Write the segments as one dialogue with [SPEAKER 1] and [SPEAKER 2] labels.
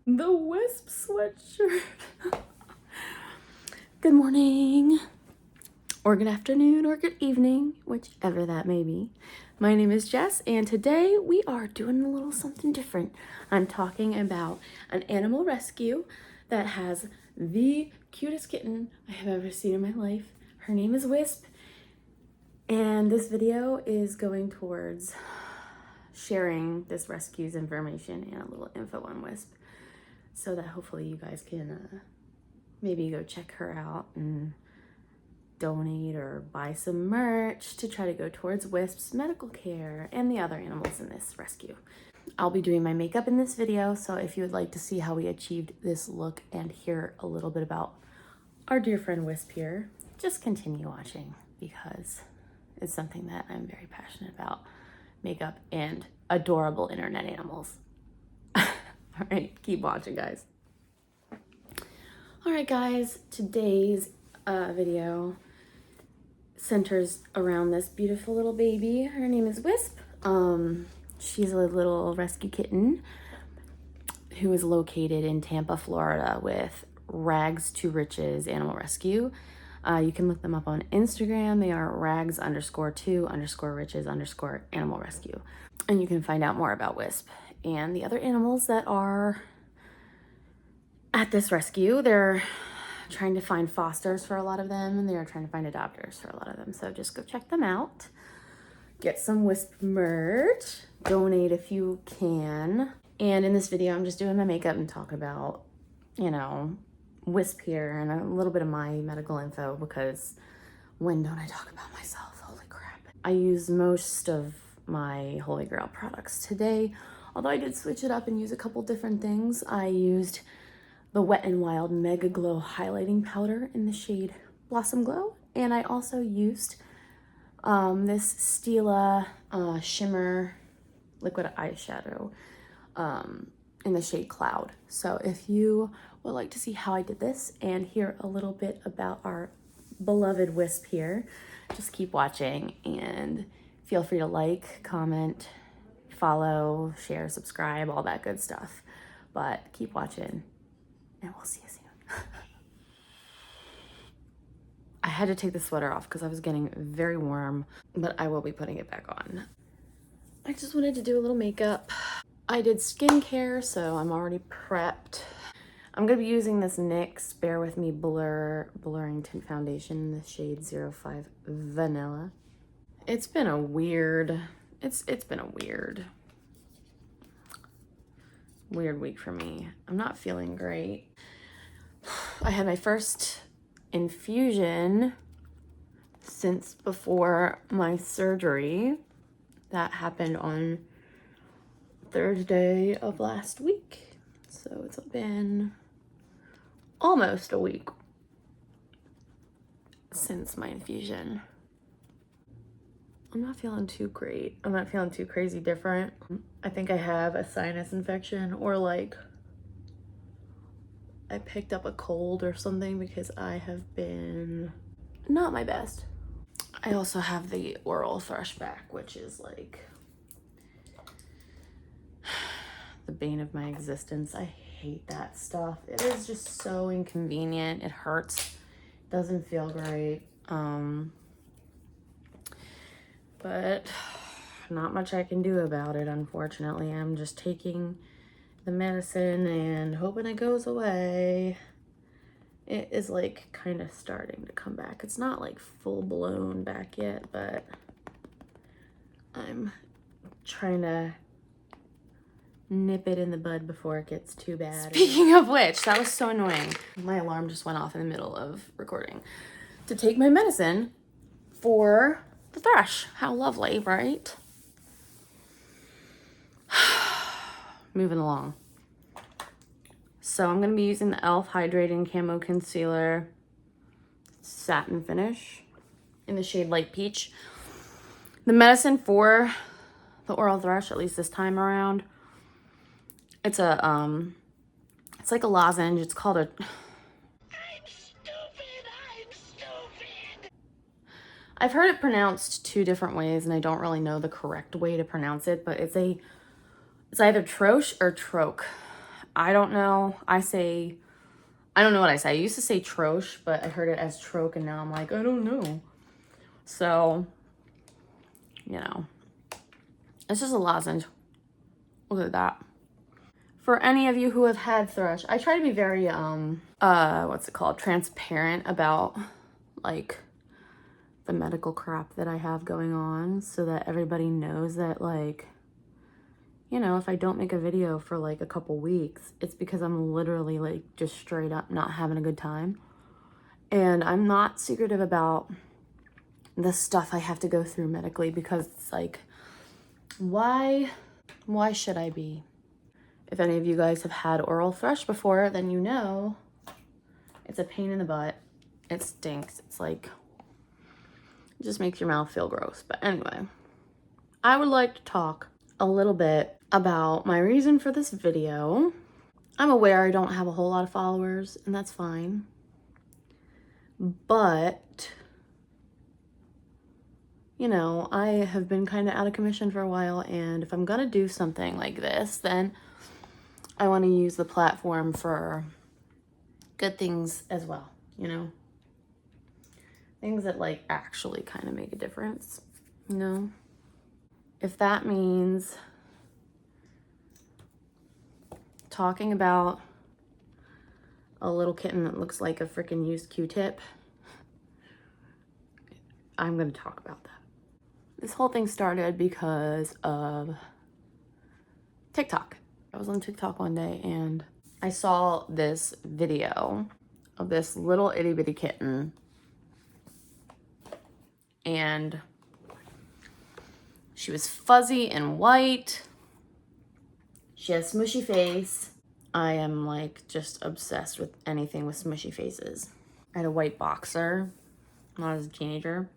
[SPEAKER 1] The Wisp Sweatshirt. Good morning, or good afternoon, or good evening, whichever that may be. My name is Jess, and today we are doing a little something different. I'm talking about an animal rescue that has the cutest kitten I have ever seen in my life. Her name is Wisp, and this video is going towards sharing this rescue's information and a little info on Wisp, so that hopefully you guys can maybe go check her out and donate or buy some merch to try to go towards Wisp's medical care and the other animals in this rescue. I'll be doing my makeup in this video, so if you would like to see how we achieved this look and hear a little bit about our dear friend Wisp here, just continue watching because it's something that I'm very passionate about. Makeup and adorable internet animals. All right, keep watching, guys. All right, guys, today's video centers around this beautiful little baby. Her name is Wisp. She's a little rescue kitten who is located in Tampa, Florida with Rags to Riches Animal Rescue. You can look them up on Instagram. They are rags_to_riches_animal rescue. And you can find out more about Wisp and the other animals that are at this rescue. They're trying to find fosters for a lot of them, and they're trying to find adopters for a lot of them. So just go check them out. Get some Wisp merch. Donate if you can. And in this video, I'm just doing my makeup and talk about, you know, Wisp here and a little bit of my medical info, because when don't I talk about myself? Holy crap. I use most of my Holy Grail products today, although I did switch it up and use a couple different things. I used the Wet n Wild Mega Glow highlighting powder in the shade Blossom Glow, and I also used this Stila shimmer liquid eyeshadow in the shade Cloud. So if you would like to see how I did this and hear a little bit about our beloved Wisp here, just keep watching and feel free to like, comment, follow, share, subscribe, all that good stuff. But keep watching and we'll see you soon. I had to take the sweater off because I was getting very warm, but I will be putting it back on. I just wanted to do a little makeup. I did skincare, so I'm already prepped. I'm gonna be using this NYX Bear With Me Blurring Tint Foundation in the shade 05 Vanilla. It's been a weird week for me. I'm not feeling great. I had my first infusion since before my surgery. That happened on Thursday of last week. So it's been almost a week since my infusion. I'm not feeling too great. I'm not feeling too crazy different. I think I have a sinus infection, or like I picked up a cold or something, because I have been not my best. I also have the oral thrush back, which is like the bane of my existence. I hate that stuff. It is just so inconvenient. It hurts. Doesn't feel great. But not much I can do about it, unfortunately. I'm just taking the medicine and hoping it goes away. It is like kind of starting to come back. It's not like full blown back yet, but I'm trying to nip it in the bud before it gets too bad. Speaking of which, that was so annoying. My alarm just went off in the middle of recording to take my medicine for the thrush. How lovely, right? Moving along. So I'm going to be using the e.l.f. Hydrating Camo Concealer Satin Finish in the shade Light Peach. The medicine for the oral thrush, at least this time around, it's like a lozenge. It's called a... I'm stupid. I've heard it pronounced two different ways, and I don't really know the correct way to pronounce it, but it's either Troche or Troke. I don't know. I don't know what I say. I used to say troche, but I heard it as troke, and now I'm like, I don't know. So, you know, it's just a lozenge. Look at that. For any of you who have had thrush, I try to be very, what's it called? Transparent about, like, the medical crap that I have going on, so that everybody knows that, like, you know, if I don't make a video for like a couple weeks, it's because I'm literally like just straight up not having a good time. And I'm not secretive about the stuff I have to go through medically, because it's like, why should I be? If any of you guys have had oral thrush before, then you know it's a pain in the butt. It stinks. It's like, it just makes your mouth feel gross. But anyway, I would like to talk a little bit about my reason for this video. I'm aware I don't have a whole lot of followers, and that's fine. But, you know, I have been kind of out of commission for a while, and if I'm gonna do something like this, then I want to use the platform for good things as well, you know? Things that like actually kind of make a difference, you know? If that means talking about a little kitten that looks like a freaking used Q-tip, I'm gonna talk about that. This whole thing started because of TikTok. I was on TikTok one day and I saw this video of this little itty bitty kitten, and she was fuzzy and white. She has a smushy face. I am like just obsessed with anything with smushy faces. I had a white boxer when I was a teenager,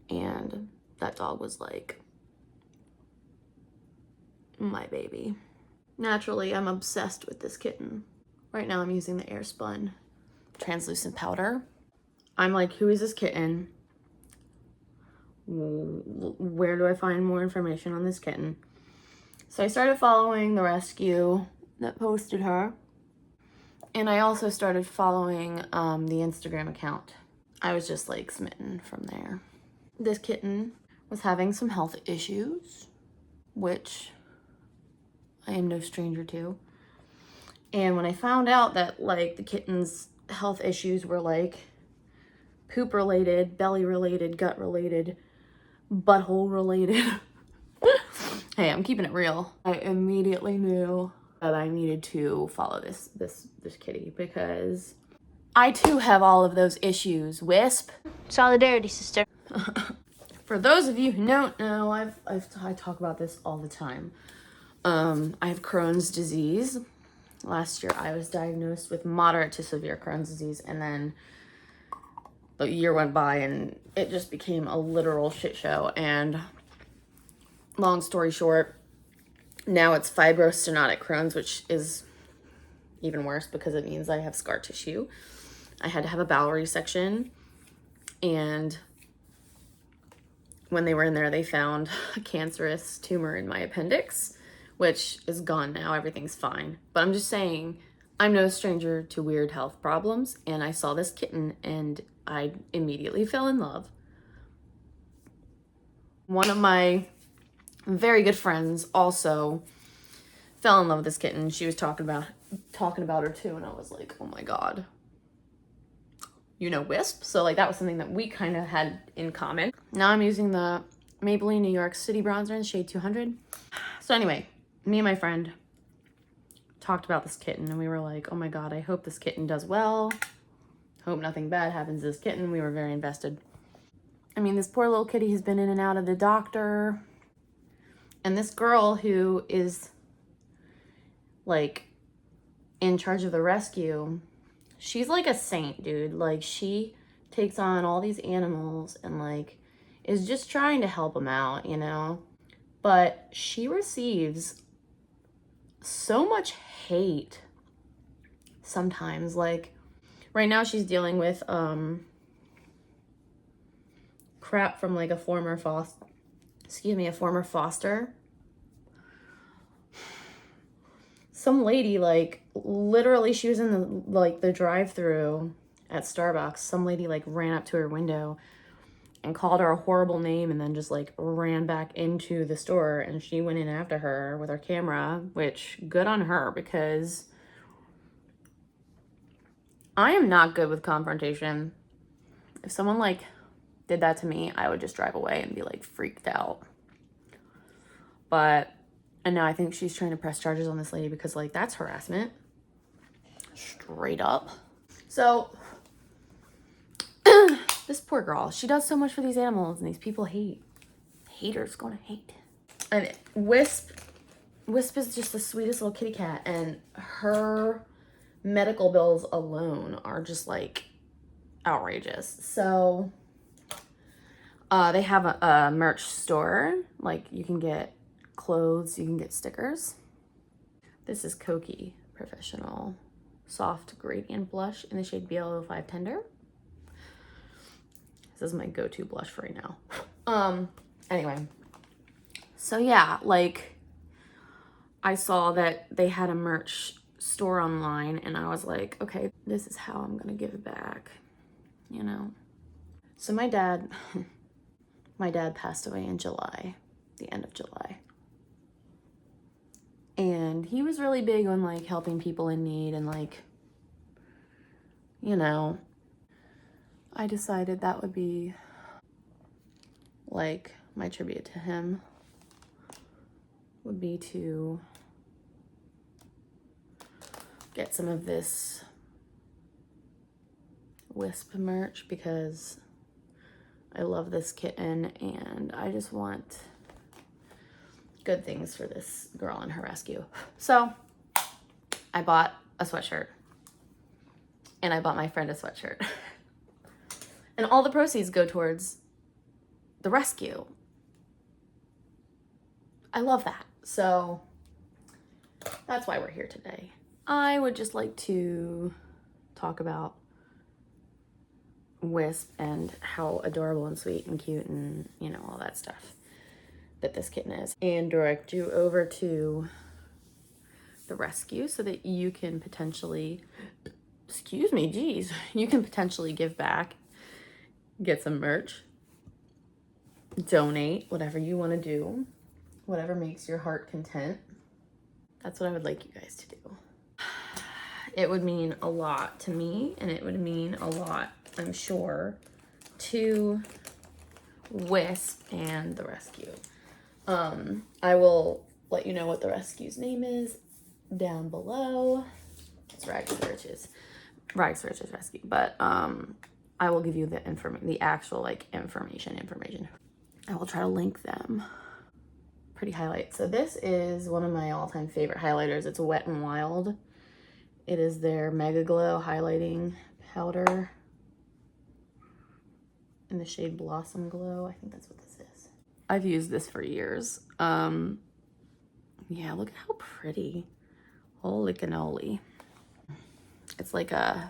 [SPEAKER 1] and that dog was like my baby. Naturally, I'm obsessed with this kitten. Right now I'm using the Airspun translucent powder. I'm like, who is this kitten? Where do I find more information on this kitten? So I started following the rescue that posted her. And I also started following the Instagram account. I was just like smitten from there. This kitten was having some health issues, which I am no stranger to. And when I found out that like the kitten's health issues were like poop related, belly related, gut related, butthole related, hey, I'm keeping it real. I immediately knew that I needed to follow this kitty, because I too have all of those issues. Wisp.
[SPEAKER 2] Solidarity, sister.
[SPEAKER 1] For those of you who don't know, I talk about this all the time. I have Crohn's disease. Last year I was diagnosed with moderate to severe Crohn's disease, and then the year went by and it just became a literal shit show. And long story short, now it's fibrostenotic Crohn's, which is even worse because it means I have scar tissue. I had to have a bowel resection, and when they were in there, they found a cancerous tumor in my appendix, which is gone now. Everything's fine. But I'm just saying, I'm no stranger to weird health problems, and I saw this kitten and I immediately fell in love. One of my very good friends also fell in love with this kitten. She was talking about her too, and I was like, oh my God. You know Wisp? So like that was something that we kind of had in common. Now I'm using the Maybelline New York City bronzer in shade 200. So anyway, me and my friend talked about this kitten, and we were like, oh my God, I hope this kitten does well. Hope nothing bad happens to this kitten. We were very invested. I mean, this poor little kitty has been in and out of the doctor. And this girl who is like in charge of the rescue, she's like a saint, dude. Like, she takes on all these animals and like is just trying to help them out, you know? But she receives so much hate sometimes. Like right now she's dealing with crap from like a former foster. So some lady, like, literally, she was in the, like, the drive-thru at Starbucks. Some lady, like, ran up to her window and called her a horrible name and then just, like, ran back into the store, and she went in after her with her camera, which, good on her, because I am not good with confrontation. If someone, like, did that to me, I would just drive away and be, like, freaked out. But, and now I think she's trying to press charges on this lady because, like, that's harassment. Straight up. So, this poor girl, she does so much for these animals, and these people hate. Haters gonna hate. And Wisp is just the sweetest little kitty cat, and her medical bills alone are just, like, outrageous. So, they have a merch store. Like, you can get clothes, you can get stickers. This is Koki Professional Soft Gradient Blush in the shade BL05 Tender. This is my go-to blush for right now. Anyway. So yeah, like, I saw that they had a merch store online, and I was like, okay, this is how I'm gonna give it back, you know? So my dad passed away in July, the end of July. And he was really big on, like, helping people in need, and, like, you know, I decided that would be, like, my tribute to him would be to get some of this Wisp merch, because I love this kitten and I just want good things for this girl and her rescue. So I bought a sweatshirt, and I bought my friend a sweatshirt. And all the proceeds go towards the rescue. I love that. So that's why we're here today. I would just like to talk about Wisp and how adorable and sweet and cute and, you know, all that stuff that this kitten is, and direct you over to the rescue so that you can potentially, excuse me, geez, you can potentially give back, get some merch, donate, whatever you want to do, whatever makes your heart content. That's what I would like you guys to do. It would mean a lot to me, and it would mean a lot, I'm sure, to Wisp and the rescue. I will let you know what the rescue's name is down below. It's Rags Riches Rescue, but I will give you the actual, like, information. I will try to link them. Pretty highlight. So this is one of my all-time favorite highlighters. It's Wet n Wild. It is their Mega Glow highlighting powder in the shade Blossom Glow. I think that's what this is. I've used this for years. Yeah, look at how pretty. Holy cannoli. It's like a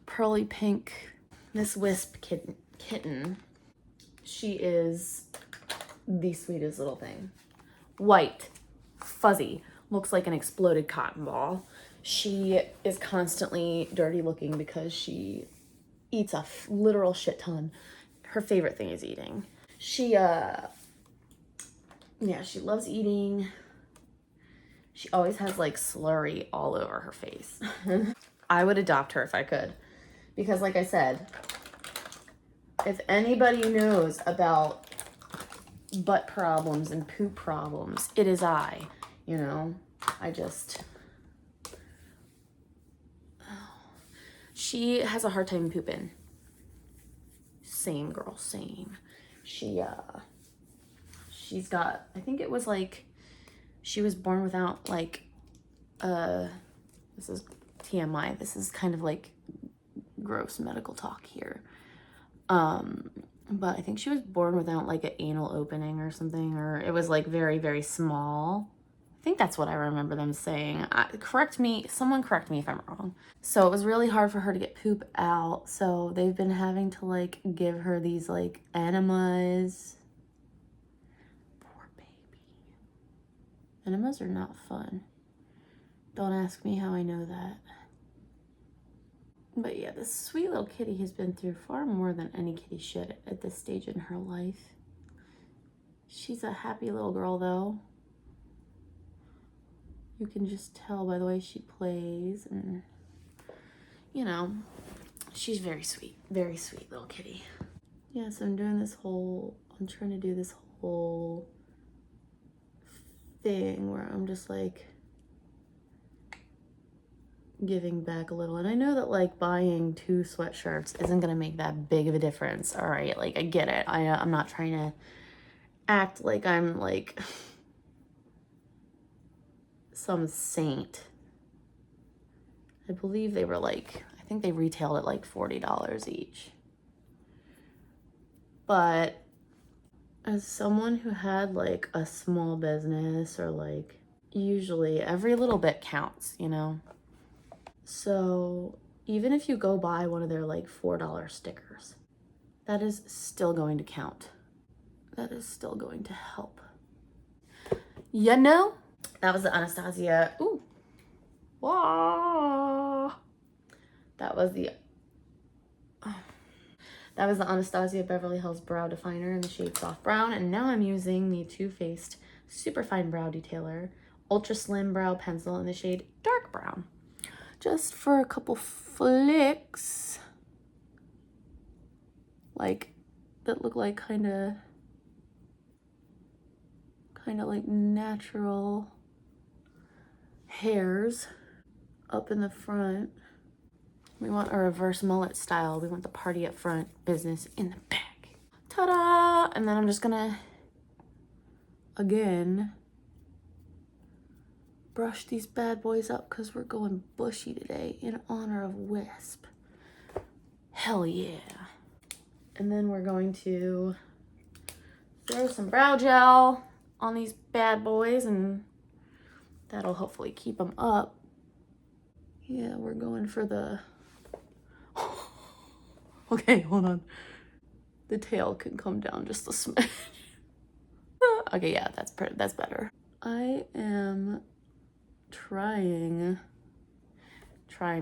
[SPEAKER 1] pearly pink. This Wisp kitten, she is the sweetest little thing. White, fuzzy, looks like an exploded cotton ball. She is constantly dirty looking because she eats a literal shit ton. Her favorite thing is eating. She loves eating. She always has, like, slurry all over her face. I would adopt her if I could, because, like I said, if anybody knows about butt problems and poop problems, it is I, you know. She has a hard time pooping. Same girl, same. She's got, I think it was like, she was born without, like, this is TMI. This is kind of like gross medical talk here. But I think she was born without, like, an anal opening or something, or it was, like, very, very small. I think that's what I remember them saying. Someone correct me if I'm wrong. So it was really hard for her to get poop out. So they've been having to, like, give her these, like, enemas. Poor baby. Enemas are not fun. Don't ask me how I know that. But yeah, this sweet little kitty has been through far more than any kitty should at this stage in her life. She's a happy little girl though. You can just tell by the way she plays, and you know, she's very sweet little kitty. Yeah, so I'm trying to do this whole thing where I'm just like giving back a little. And I know that like buying 2 sweatshirts isn't gonna make that big of a difference. All right, like I get it. I'm not trying to act like I'm like some saint. I believe they were like, I think they retailed at like $40 each. But as someone who had like a small business, or like, usually every little bit counts, you know? So even if you go buy one of their like $4 stickers, that is still going to count. That is still going to help. You know? That was the Anastasia. Ooh. Whoa. That was the Anastasia Beverly Hills Brow Definer in the shade Soft Brown. And now I'm using the Too Faced Superfine Brow Detailer Ultra Slim Brow Pencil in the shade Dark Brown. Just for a couple flicks. Like, that look like kind of like natural hairs up in the front. We want a reverse mullet style. We want the party up front, business in the back. Ta-da! And then I'm just gonna, again, brush these bad boys up because we're going bushy today in honor of Wisp. Hell yeah. And then we're going to throw some brow gel on these bad boys, and that'll hopefully keep them up. Yeah, we're going for the... Okay, hold on. The tail can come down just a smidge. Okay, yeah, that's better. I am trying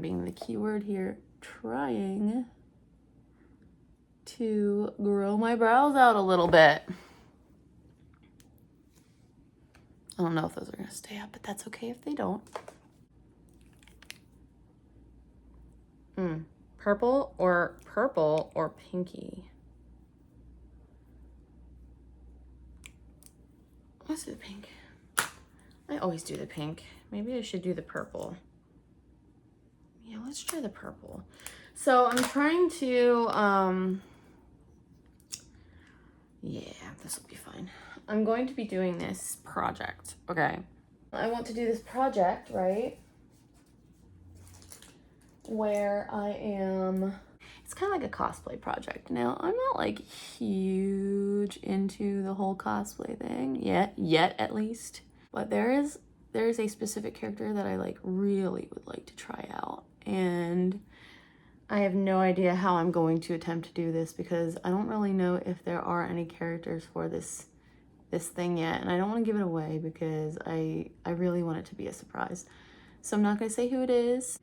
[SPEAKER 1] being the key word here, trying to grow my brows out a little bit. I don't know if those are gonna stay up, but that's okay if they don't. Purple or pinky? Let's do the pink. I always do the pink. Maybe I should do the purple. Yeah, let's try the purple. So I'm trying to, yeah, this will be fine. I'm going to be doing this project, okay? I want to do this project, right? Where I am, it's kind of like a cosplay project. Now, I'm not like huge into the whole cosplay thing yet at least. But there is a specific character that I like really would like to try out. And I have no idea how I'm going to attempt to do this because I don't really know if there are any characters for this thing yet. And I don't want to give it away because I really want it to be a surprise. So I'm not going to say who it is,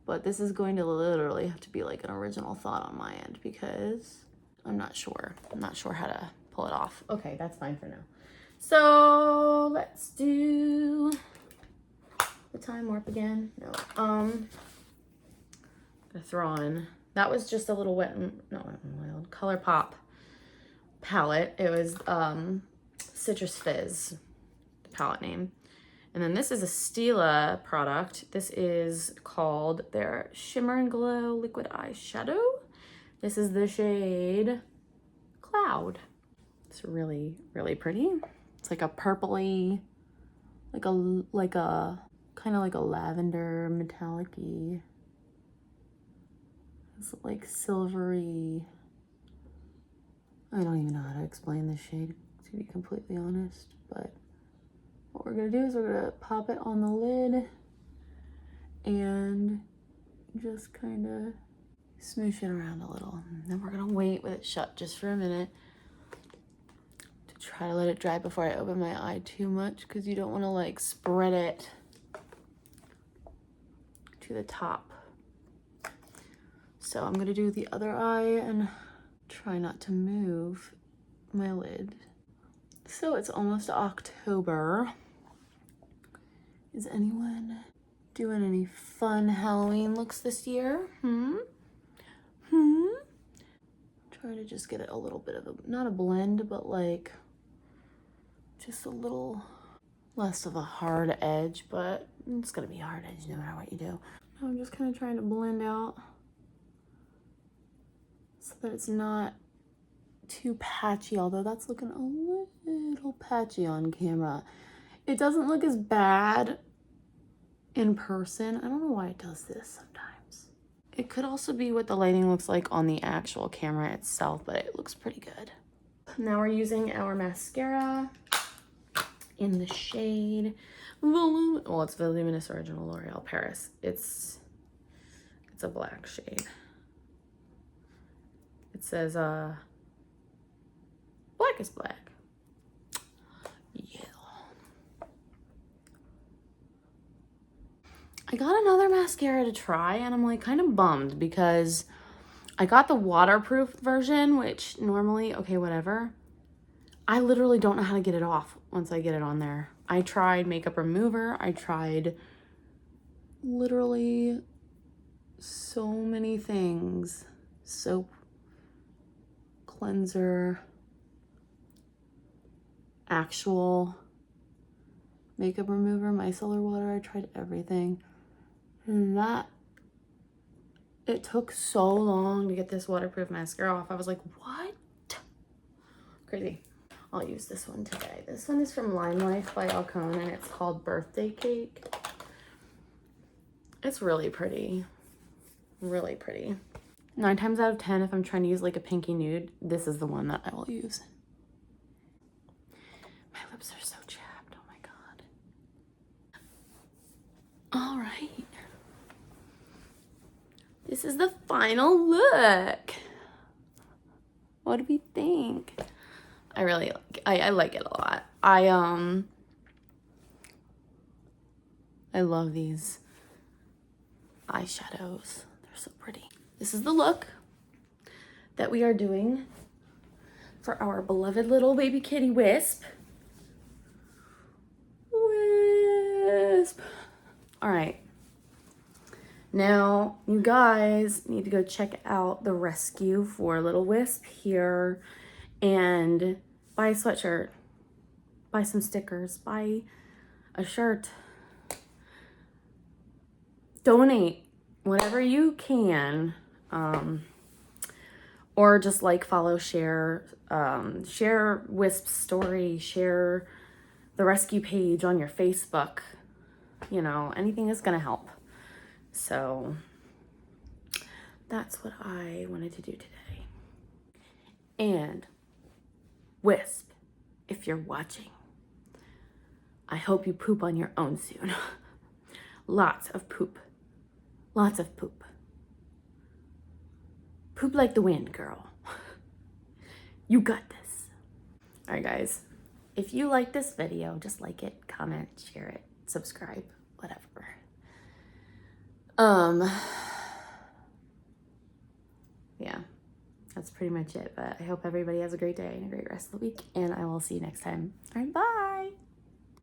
[SPEAKER 1] but this is going to literally have to be like an original thought on my end because I'm not sure. I'm not sure how to pull it off. Okay, that's fine for now. So let's do the time warp again. No, I'm gonna throw on, that was just a little Wet n Wild ColourPop palette. It was Citrus Fizz, the palette name. And then this is a Stila product. This is called their Shimmer and Glow Liquid Eyeshadow. This is the shade Cloud. It's really, really pretty. It's like a purpley, like a kind of like a lavender metallic-y. It's like silvery. I don't even know how to explain this shade, to be completely honest, but what we're gonna do is we're gonna pop it on the lid and just kind of smoosh it around a little. And then we're gonna wait with it shut just for a minute to try to let it dry before I open my eye too much, because you don't want to like spread it to the top. So I'm gonna do the other eye and try not to move my lid. So it's almost October. Is anyone doing any fun Halloween looks this year? Trying to just get it a little bit of a, not a blend, but like just a little less of a hard edge, but it's gonna be a hard edge no matter what you do. I'm just kind of trying to blend out so that it's not too patchy, although that's looking a little patchy on camera. It doesn't look as bad in person. I don't know why it does this sometimes. It could also be what the lighting looks like on the actual camera itself, but it looks pretty good. Now we're using our mascara in the shade well, it's Voluminous Original L'Oreal Paris. It's a black shade. It says black is black. Yeah. I got another mascara to try and I'm like kind of bummed because I got the waterproof version, which normally, okay, whatever. I literally don't know how to get it off once I get it on there. I tried makeup remover. I tried literally so many things. Soap, cleanser, actual makeup remover, micellar water. I tried everything. And it took so long to get this waterproof mascara off. I was like, what? Crazy. I'll use this one today. This one is from Lime Life by Alcone and it's called Birthday Cake. It's really pretty. Really pretty. 9 times out of 10, if I'm trying to use like a pinky nude, this is the one that I will use. My lips are so chapped. Oh my God. All right. This is the final look. What do we think? I really like it a lot. I love these eyeshadows. They're so pretty. This is the look that we are doing for our beloved little baby kitty Wisp. Wisp. All right. Now, you guys need to go check out the rescue for little Wisp here and buy a sweatshirt, buy some stickers, buy a shirt, donate whatever you can, or just like, follow, share, share Wisp's story, share the rescue page on your Facebook, you know, anything is gonna help. So that's what I wanted to do today. And Wisp, if you're watching, I hope you poop on your own soon. Lots of poop. Lots of poop. Poop like the wind, girl. You got this. All right, guys. If you like this video, just like it, comment, share it, subscribe, whatever. Yeah, that's pretty much it. But I hope everybody has a great day and a great rest of the week. And I will see you next time. All right, bye.